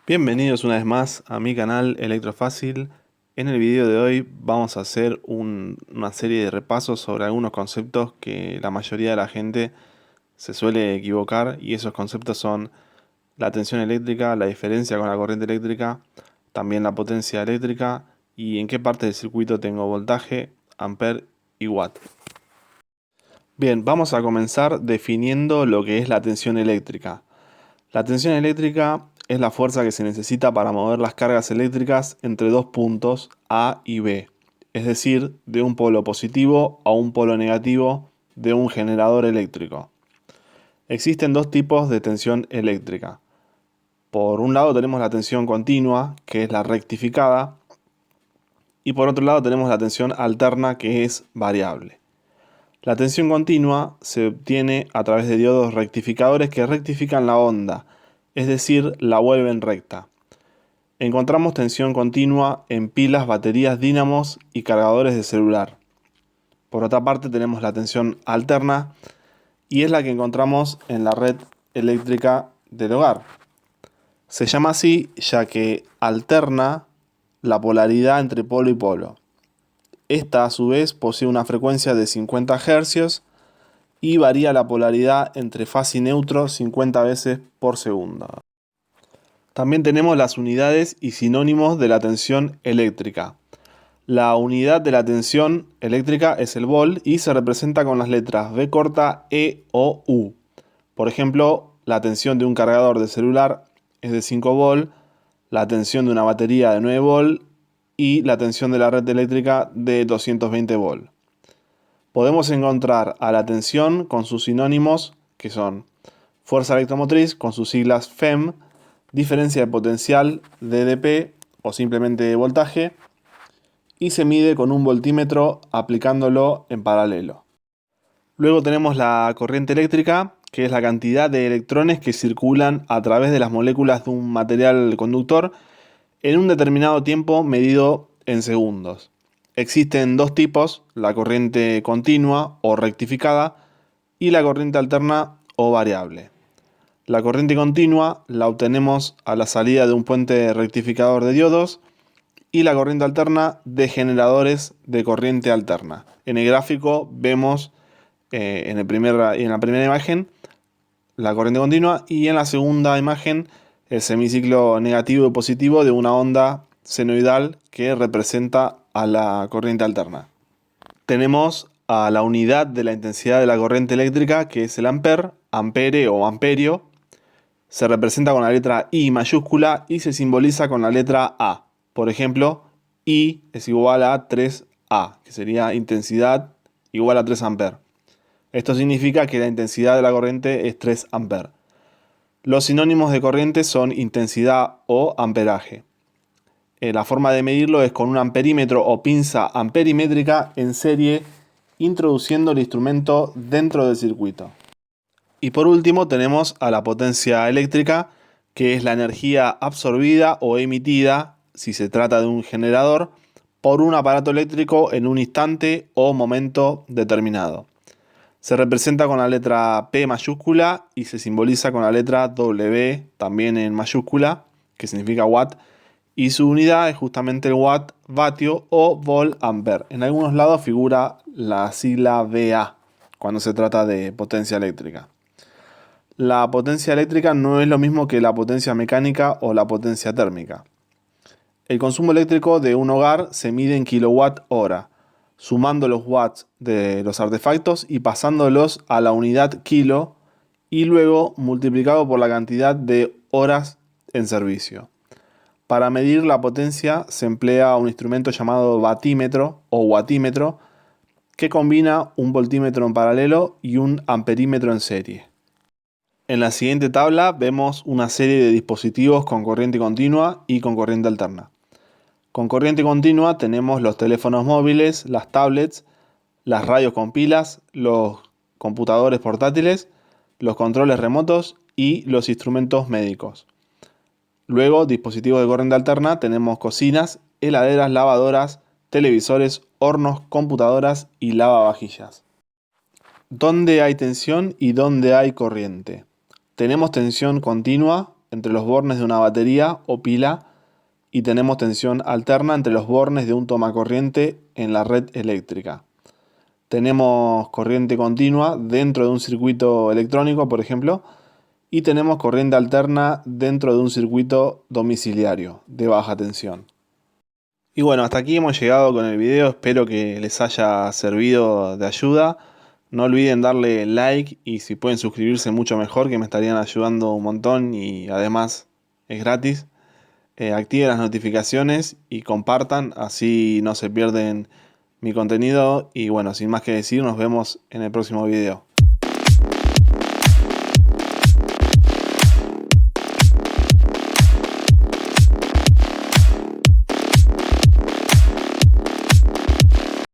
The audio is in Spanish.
Bienvenidos una vez más a mi canal Electrofácil. En el video de hoy vamos a hacer una serie de repasos sobre algunos conceptos que la mayoría de la gente se suele equivocar, y esos conceptos son la tensión eléctrica, la diferencia con la corriente eléctrica, también la potencia eléctrica y en qué parte del circuito tengo voltaje, amper y watt. Bien, vamos a comenzar definiendo lo que es la tensión eléctrica. La tensión eléctrica es la fuerza que se necesita para mover las cargas eléctricas entre dos puntos A y B, es decir, de un polo positivo a un polo negativo de un generador eléctrico. Existen dos tipos de tensión eléctrica. Por un lado tenemos la tensión continua, que es la rectificada, y por otro lado tenemos la tensión alterna, que es variable. La tensión continua se obtiene a través de diodos rectificadores que rectifican la onda, es decir, la vuelven recta. Encontramos tensión continua en pilas, baterías, dínamos y cargadores de celular. Por otra parte tenemos la tensión alterna, y es la que encontramos en la red eléctrica del hogar. Se llama así ya que alterna la polaridad entre polo y polo. Esta a su vez posee una frecuencia de 50 Hz y varía la polaridad entre fase y neutro 50 veces por segundo. También tenemos las unidades y sinónimos de la tensión eléctrica. La unidad de la tensión eléctrica es el volt y se representa con las letras V corta, E o U. Por ejemplo, la tensión de un cargador de celular es de 5 volt, la tensión de una batería de 9 volt y la tensión de la red eléctrica de 220 volt. Podemos encontrar a la tensión con sus sinónimos, que son fuerza electromotriz con sus siglas FEM, diferencia de potencial DDP o simplemente voltaje, y se mide con un voltímetro aplicándolo en paralelo. Luego tenemos la corriente eléctrica, que es la cantidad de electrones que circulan a través de las moléculas de un material conductor en un determinado tiempo medido en segundos. Existen dos tipos: la corriente continua o rectificada y la corriente alterna o variable. La corriente continua la obtenemos a la salida de un puente rectificador de diodos, y la corriente alterna de generadores de corriente alterna. En el gráfico vemos en la primera imagen la corriente continua, y en la segunda imagen el semiciclo negativo y positivo de una onda senoidal que representa a la corriente alterna. Tenemos a la unidad de la intensidad de la corriente eléctrica, que es el amper, ampere o amperio. Se representa con la letra I mayúscula y se simboliza con la letra A. Por ejemplo, I es igual a 3A, que sería intensidad igual a 3 amperes. Esto significa que la intensidad de la corriente es 3 amperes. Los sinónimos de corriente son intensidad o amperaje. La forma de medirlo es con un amperímetro o pinza amperimétrica en serie, introduciendo el instrumento dentro del circuito. Y por último tenemos a la potencia eléctrica, que es la energía absorbida o emitida, si se trata de un generador, por un aparato eléctrico en un instante o momento determinado. Se representa con la letra P mayúscula y se simboliza con la letra W, también en mayúscula, que significa watt, y su unidad es justamente el watt, vatio o volt ampere. En algunos lados figura la sigla VA cuando se trata de potencia eléctrica. La potencia eléctrica no es lo mismo que la potencia mecánica o la potencia térmica. El consumo eléctrico de un hogar se mide en kilowatt hora, sumando los watts de los artefactos y pasándolos a la unidad kilo, y luego multiplicado por la cantidad de horas en servicio. Para medir la potencia se emplea un instrumento llamado batímetro o watímetro, que combina un voltímetro en paralelo y un amperímetro en serie. En la siguiente tabla vemos una serie de dispositivos con corriente continua y con corriente alterna. Con corriente continua tenemos los teléfonos móviles, las tablets, las radios con pilas, los computadores portátiles, los controles remotos y los instrumentos médicos. Luego, dispositivos de corriente alterna, tenemos cocinas, heladeras, lavadoras, televisores, hornos, computadoras y lavavajillas. ¿Dónde hay tensión y dónde hay corriente? Tenemos tensión continua entre los bornes de una batería o pila y tenemos tensión alterna entre los bornes de un tomacorriente en la red eléctrica. Tenemos corriente continua dentro de un circuito electrónico, por ejemplo, y tenemos corriente alterna dentro de un circuito domiciliario de baja tensión. Y bueno, hasta aquí hemos llegado con el video, espero que les haya servido de ayuda. No olviden darle like y si pueden suscribirse mucho mejor, que me estarían ayudando un montón y además es gratis. Activen las notificaciones y compartan, así no se pierden mi contenido. Y bueno, sin más que decir, nos vemos en el próximo video.